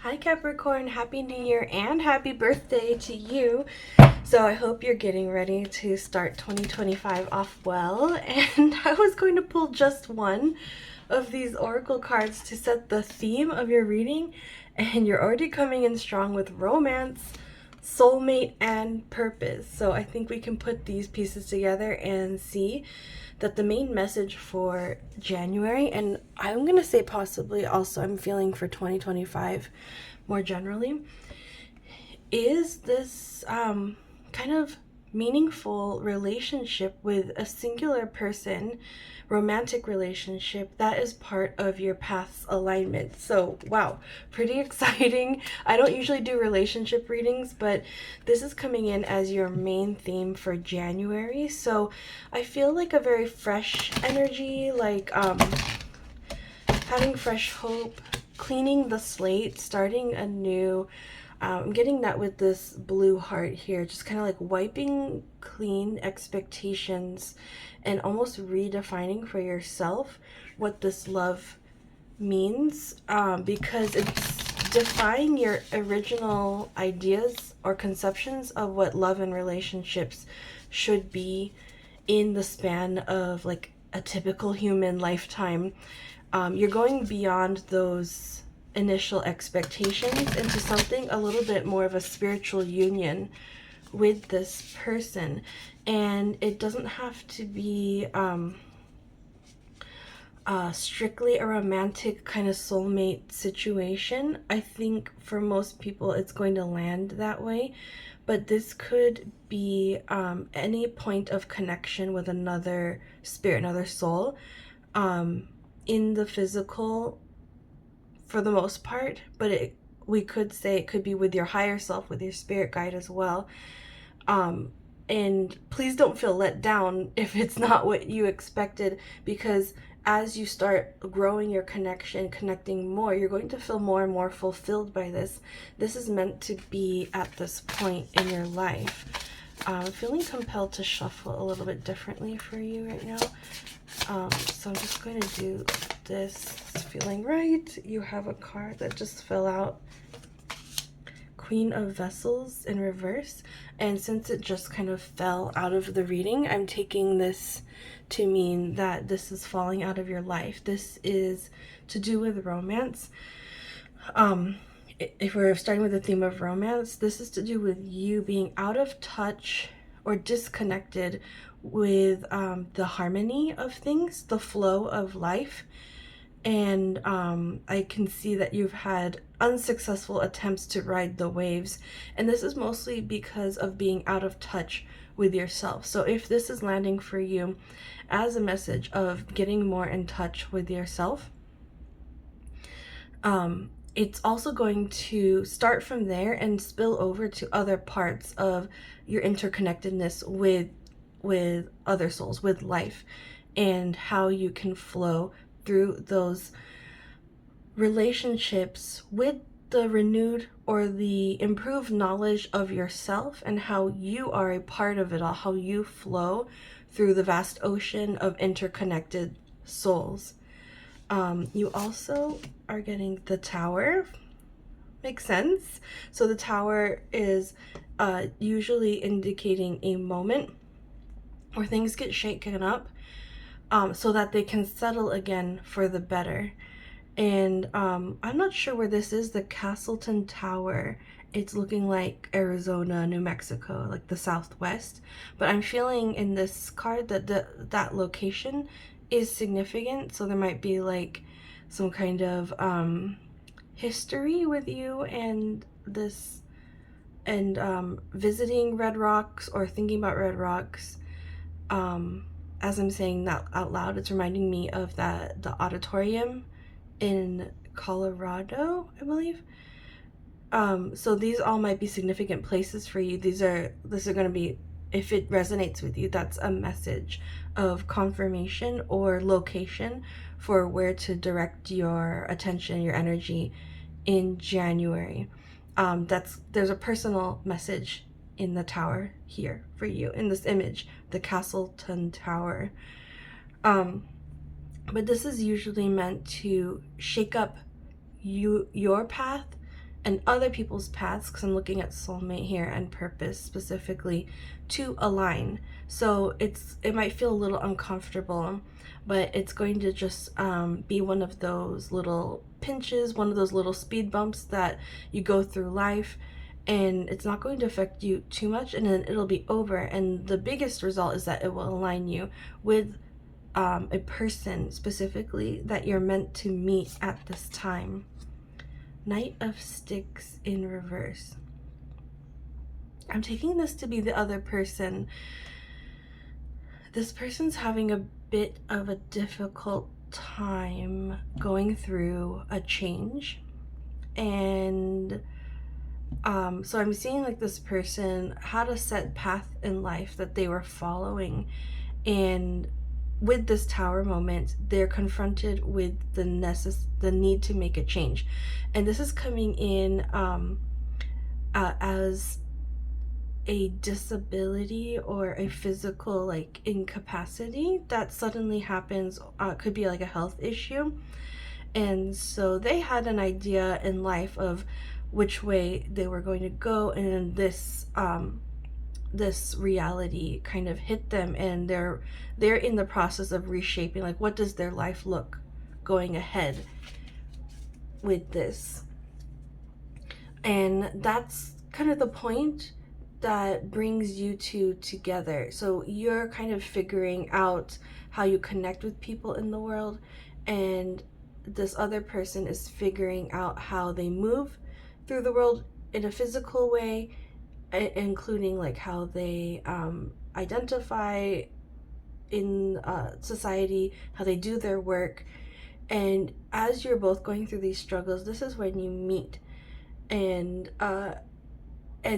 Hi Capricorn, Happy New Year and happy birthday to you. So I hope you're getting ready to start 2025 off well. And I was going to pull just one of these oracle cards to set the theme of your reading. And you're already coming in strong with romance, soulmate, and purpose. So I think we can put these pieces together and see that the main message for January, and I'm going to say possibly also I'm feeling for 2025 more generally, is this kind of meaningful relationship with a singular person, romantic relationship that is part of your path's alignment. So wow, pretty exciting. I don't usually do relationship readings, but this is coming in as your main theme for January. So I feel like a very fresh energy, like having fresh hope, cleaning the slate, starting anew. I'm getting that with this blue heart here, just kind of like wiping clean expectations and almost redefining for yourself what this love means, because it's defying your original ideas or conceptions of what love and relationships should be in the span of like a typical human lifetime. You're going beyond those initial expectations into something a little bit more of a spiritual union with this person. And it doesn't have to be strictly a romantic kind of soulmate situation. I think for most people it's going to land that way, but this could be any point of connection with another spirit, another soul, in the physical for the most part, but we could say it could be with your higher self, with your spirit guide as well. And please don't feel let down if it's not what you expected, because as you start growing your connection, connecting more, you're going to feel more and more fulfilled by this. This is meant to be at this point in your life. I'm feeling compelled to shuffle a little bit differently for you right now. So I'm just going to do this. Feeling right. You have a card that just fell out. Queen of Vessels in reverse. And since it just kind of fell out of the reading, I'm taking this to mean that this is falling out of your life. This is to do with romance. If we're starting with the theme of romance, this is to do with you being out of touch or disconnected with the harmony of things, the flow of life. And I can see that you've had unsuccessful attempts to ride the waves, and this is mostly because of being out of touch with yourself. So if this is landing for you as a message of getting more in touch with yourself, it's also going to start from there and spill over to other parts of your interconnectedness with other souls, with life, and how you can flow through those relationships with the renewed or the improved knowledge of yourself and how you are a part of it all, how you flow through the vast ocean of interconnected souls. You also are getting the Tower. Makes sense. So the Tower is usually indicating a moment where things get shaken up, so that they can settle again for the better. And I'm not sure where this is, the Castleton Tower. It's looking like Arizona, New Mexico, like the Southwest. But I'm feeling in this card that that location is significant. So there might be like some kind of history with you and this, and visiting Red Rocks or thinking about Red Rocks. As I'm saying that out loud, it's reminding me of the auditorium in Colorado, I believe. So these all might be significant places for you. These are going to be, if it resonates with you, that's a message of confirmation or location for where to direct your attention, your energy in January. There's a personal message in the Tower here for you in this image, the Castleton Tower. But this is usually meant to shake up your path and other people's paths, because I'm looking at soulmate here and purpose specifically, to align. So it might feel a little uncomfortable, but it's going to just be one of those little pinches, one of those little speed bumps that you go through life, and it's not going to affect you too much, and then it'll be over. And the biggest result is that it will align you with a person specifically that you're meant to meet at this time. Knight of Sticks in reverse. I'm taking this to be the other person. This person's having a bit of a difficult time going through a change, and so I'm seeing like this person had a set path in life that they were following, and with this tower moment, they're confronted with the need to make a change. And this is coming in as a disability or a physical like incapacity that suddenly happens. Could be like a health issue. And so they had an idea in life of which way they were going to go, and this reality kind of hit them, and they're in the process of reshaping, like, what does their life look going ahead with this. And that's kind of the point that brings you two together. So you're kind of figuring out how you connect with people in the world, and this other person is figuring out how they move through the world in a physical way, including like how they identify in society, how they do their work. And as you're both going through these struggles, this is when you meet and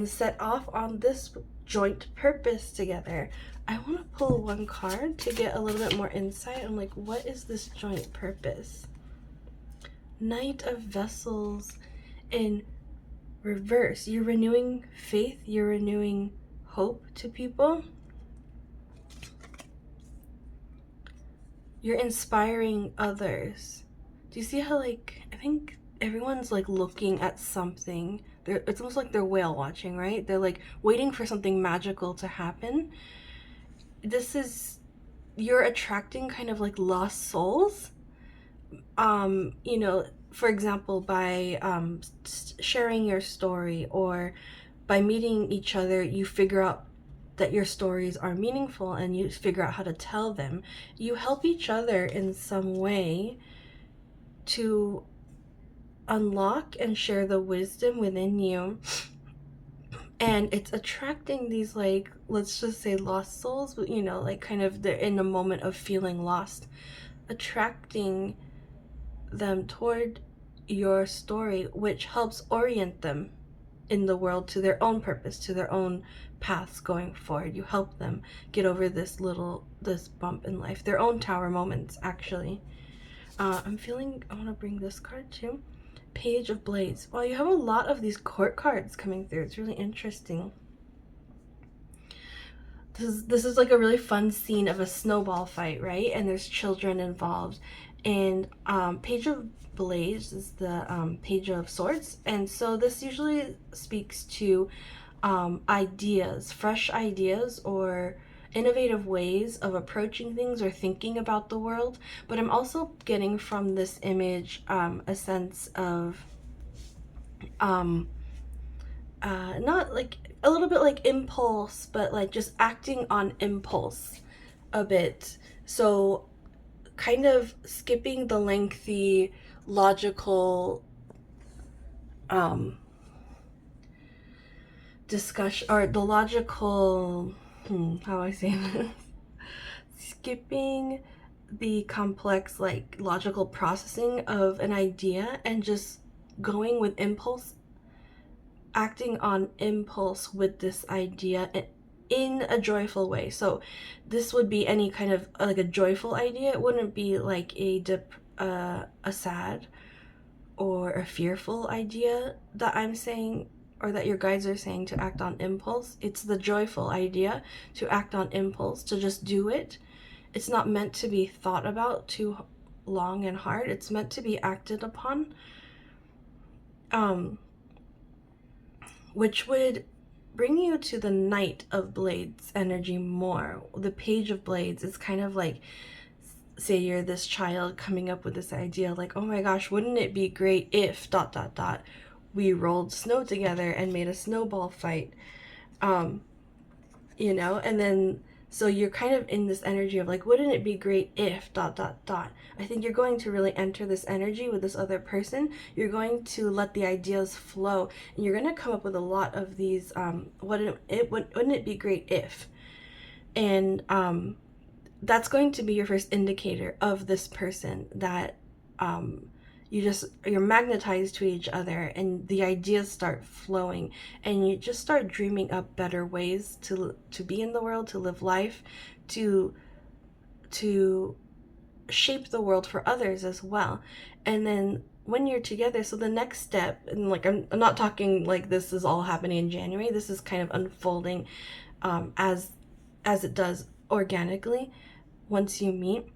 set off on this joint purpose together. I want to pull one card to get a little bit more insight on like, what is this joint purpose? Knight of Vessels in reverse. You're renewing faith, you're renewing hope to people. You're inspiring others. Do you see how, like, I think everyone's like looking at something. It's almost like they're whale watching, right? They're like waiting for something magical to happen. This is, you're attracting kind of like lost souls. You know, for example, by sharing your story, or by meeting each other, you figure out that your stories are meaningful and you figure out how to tell them. You help each other in some way to unlock and share the wisdom within you. And it's attracting these, like, let's just say lost souls, you know, like kind of they're in a moment of feeling lost, attracting them toward your story, which helps orient them in the world to their own purpose, to their own paths going forward. You help them get over this bump in life, their own tower moments, actually. I'm feeling, I want to bring this card too. Page of Blades. Wow, you have a lot of these court cards coming through. It's really interesting. This is like a really fun scene of a snowball fight, right? And there's children involved. And Page of Blades is the Page of Swords. And so this usually speaks to ideas, fresh ideas, or innovative ways of approaching things or thinking about the world. But I'm also getting from this image a sense of not like a little bit like impulse, but like just acting on impulse a bit. So kind of skipping the lengthy logical discussion, or the logical how I say this, skipping the complex like logical processing of an idea and just going with impulse, acting on impulse with this idea in a joyful way. So this would be any kind of like a joyful idea. It wouldn't be like a sad or a fearful idea that I'm saying, or that your guides are saying to act on impulse. It's the joyful idea to act on impulse, to just do it. It's not meant to be thought about too long and hard. It's meant to be acted upon. which would bring you to the Knight of Blades energy more. The Page of Blades is kind of like, say you're this child coming up with this idea like, oh my gosh, wouldn't it be great if ... we rolled snow together and made a snowball fight. You know, and then so you're kind of in this energy of like, wouldn't it be great if ... I think you're going to really enter this energy with this other person. You're going to let the ideas flow, and you're going to come up with a lot of these wouldn't it be great if. And that's going to be your first indicator of this person, that you're magnetized to each other, and the ideas start flowing, and you just start dreaming up better ways to be in the world, to live life, to shape the world for others as well. And then when you're together, so the next step, and like I'm not talking like this is all happening in January, this is kind of unfolding as it does organically once you meet.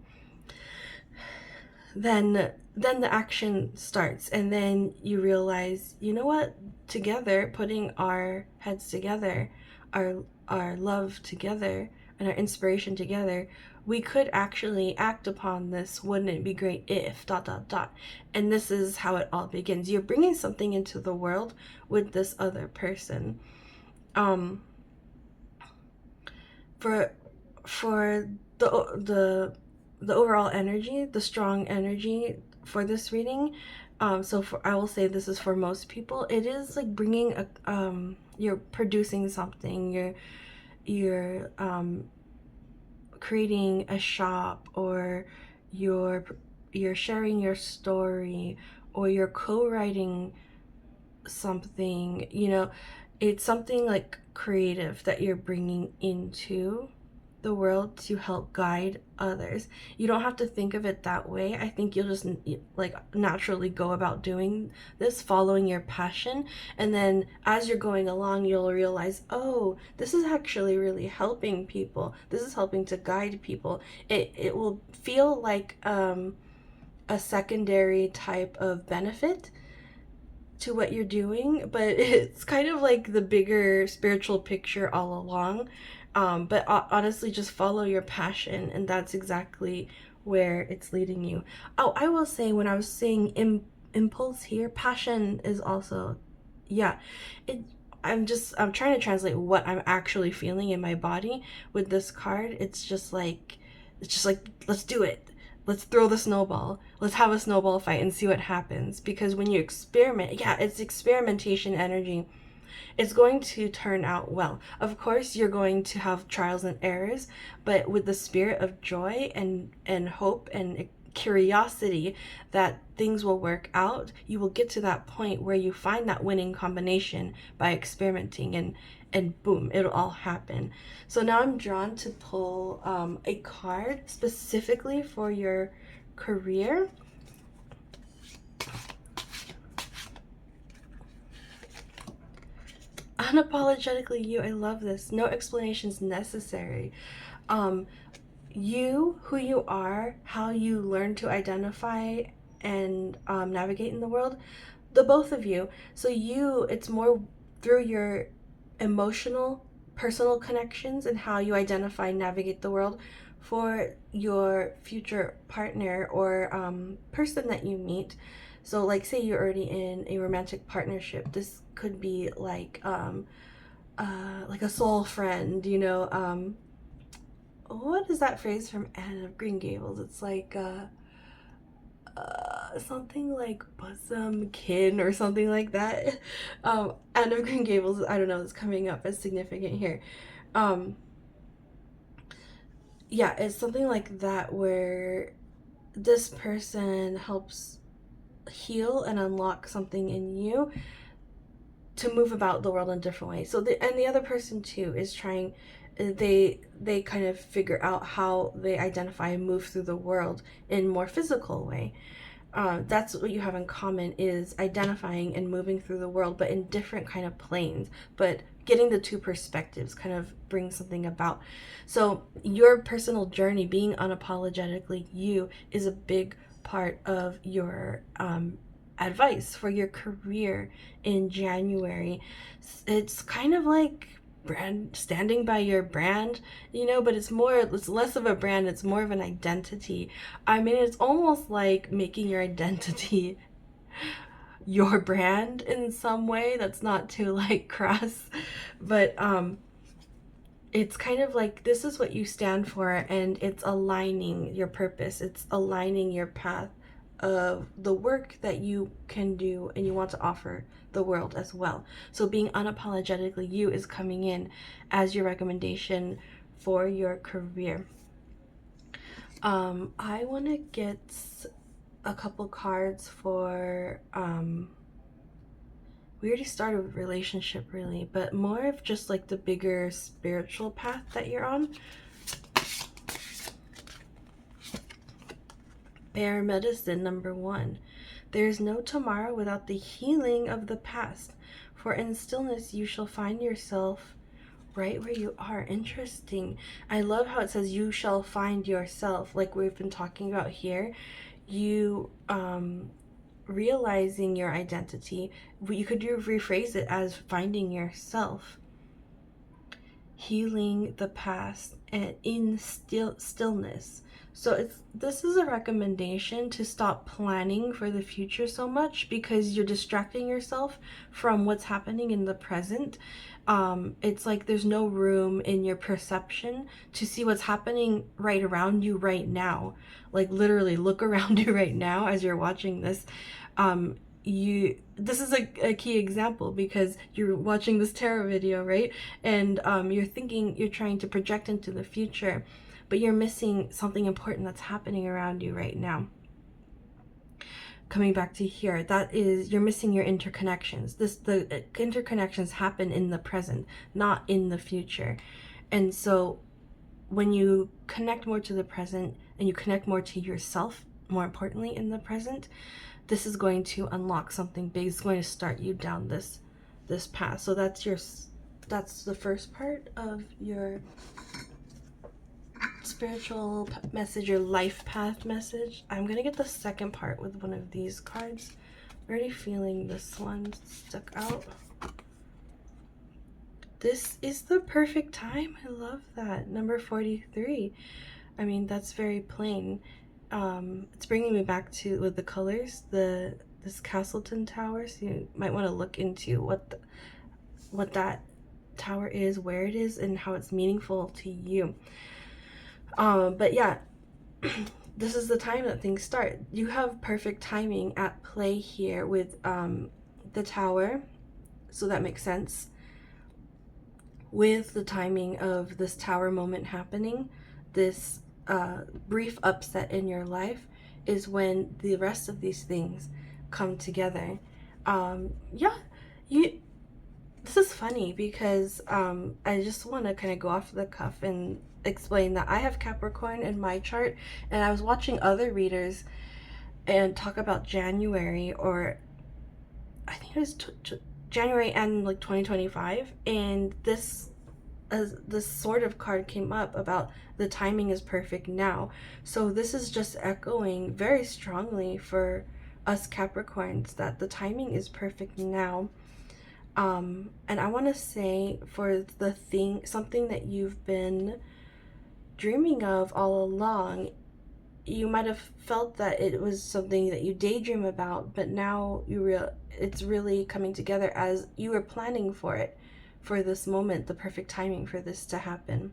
Then the action starts, and then you realize, you know what, together, putting our heads together, our love together, and our inspiration together, we could actually act upon this wouldn't it be great if ... And this is how it all begins. You're bringing something into the world with this other person. For the overall energy, the strong energy for this reading, so I will say this is for most people, it is like bringing you're producing something, you're creating a shop, or you're sharing your story, or you're co-writing something, you know, it's something like creative that you're bringing into the world to help guide others. You don't have to think of it that way. I think you'll just like naturally go about doing this, following your passion, and then as you're going along, you'll realize, oh, this is actually really helping people. This is helping to guide people. It will feel like a secondary type of benefit to what you're doing, but it's kind of like the bigger spiritual picture all along. But honestly, just follow your passion, and that's exactly where it's leading you. Oh, I will say, when I was saying impulse here, passion is also, yeah, I'm trying to translate what I'm actually feeling in my body with this card. It's just like let's do it. Let's throw the snowball. Let's have a snowball fight and see what happens. Because when you experiment, yeah, it's experimentation energy. It's going to turn out well. Of course, you're going to have trials and errors, but with the spirit of joy and hope and curiosity that things will work out, you will get to that point where you find that winning combination by experimenting, and boom, it'll all happen. So now I'm drawn to pull a card specifically for your career. Unapologetically you. I love this. No explanations necessary. You, who you are, how you learn to identify and navigate in the world, the both of you. So you, it's more through your emotional, personal connections and how you identify and navigate the world. For your future partner or person that you meet, so like say you're already in a romantic partnership, this could be like a soul friend, you know. What is that phrase from Anne of Green Gables? It's like something like bosom kin or something like that. Anne of Green Gables, I don't know, it's coming up as significant here. Yeah, it's something like that, where this person helps heal and unlock something in you to move about the world in different ways. So the other person too is trying, they kind of figure out how they identify and move through the world in a more physical way. That's what you have in common, is identifying and moving through the world, but in different kind of planes. But getting the two perspectives kind of brings something about. So your personal journey, being unapologetically you, is a big part of your advice for your career in January. It's kind of like standing by your brand, you know, but it's less of a brand, it's more of an identity. I mean, it's almost like making your identity your brand in some way. That's not too like crass, but it's kind of like this is what you stand for, and it's aligning your purpose, it's aligning your path of the work that you can do and you want to offer the world as well. So being unapologetically you is coming in as your recommendation for your career. I want to get a couple cards for we already started a relationship really, but more of just like the bigger spiritual path that you're on. Bear medicine number 1. There is no tomorrow without the healing of the past, for in stillness you shall find yourself right where you are. Interesting. I love how it says you shall find yourself, like we've been talking about here. You realizing your identity. You could rephrase it as finding yourself, healing the past, and in stillness. So this is a recommendation to stop planning for the future so much, because you're distracting yourself from what's happening in the present. It's like there's no room in your perception to see what's happening right around you right now. Like literally look around you right now as you're watching this. This is a key example, because you're watching this tarot video, right? And you're trying to project into the future, but you're missing something important that's happening around you right now. Coming back to here, that is, you're missing your interconnections. The interconnections happen in the present, not in the future. And so when you connect more to the present and you connect more to yourself, more importantly in the present, this is going to unlock something big. It's going to start you down this path. So that's the first part of your spiritual message, your life path message. I'm gonna get the second part with one of these cards. I'm already feeling this one stuck out. This is the perfect time. I love that. Number 43. I mean, that's very plain. It's bringing me back to, with the colors, this Castleton Tower. So you might want to look into what that tower is, where it is, and how it's meaningful to you. But yeah, this is the time that things start. You have perfect timing at play here with the tower, so that makes sense. With the timing of this tower moment happening, this brief upset in your life is when the rest of these things come together. Yeah, this is funny because I just want to kind of go off the cuff and explain that I have Capricorn in my chart, and I was watching other readers and talk about January, or I think it was January and like 2025, and this sort of card came up about the timing is perfect now. So this is just echoing very strongly for us Capricorns that the timing is perfect now. And I want to say, for something that you've been dreaming of all along, you might have felt that it was something that you daydream about, but now it's really coming together as you were planning for it, for this moment, the perfect timing for this to happen.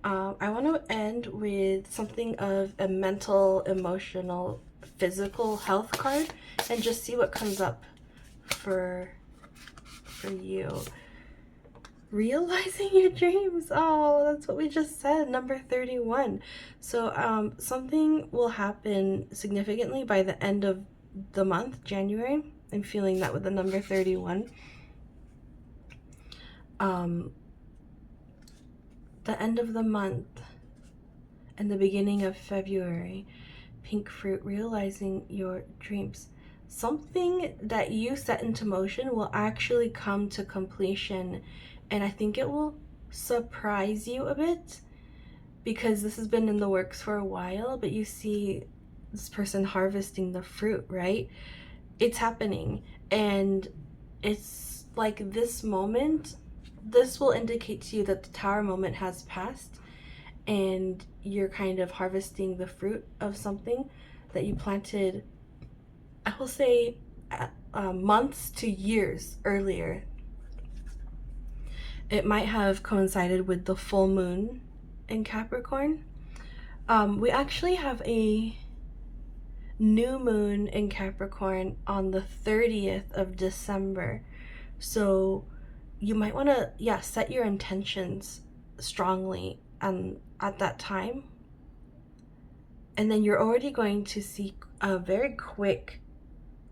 I want to end with something of a mental, emotional, physical health card, and just see what comes up for you. Realizing your dreams. Oh, that's what we just said. Number 31. So something will happen significantly by the end of the month, January. I'm feeling that with the number 31. The end of the month and the beginning of February. Pink fruit, realizing your dreams. Something that you set into motion will actually come to completion, and I think it will surprise you a bit, because this has been in the works for a while, but you see this person harvesting the fruit, right? it's happening. And it's like this moment, this will indicate to you that the Tower moment has passed, and you're kind of harvesting the fruit of something that you planted, I will say, months to years earlier. It might have coincided with the full moon in Capricorn. We actually have a new moon in Capricorn on the 30th of December. So you might want to, yeah, set your intentions strongly at that time. And then you're already going to see a very quick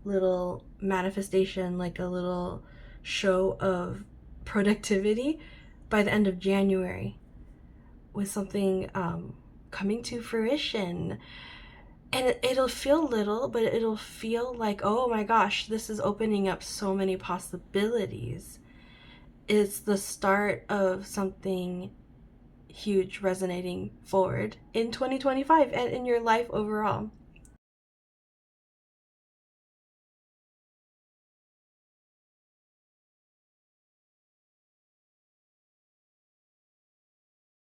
little manifestation, like a little show of productivity by the end of January, with something coming to fruition. And it'll feel little, but it'll feel like, oh my gosh, this is opening up so many possibilities. It's the start of something huge resonating forward in 2025 and in your life overall.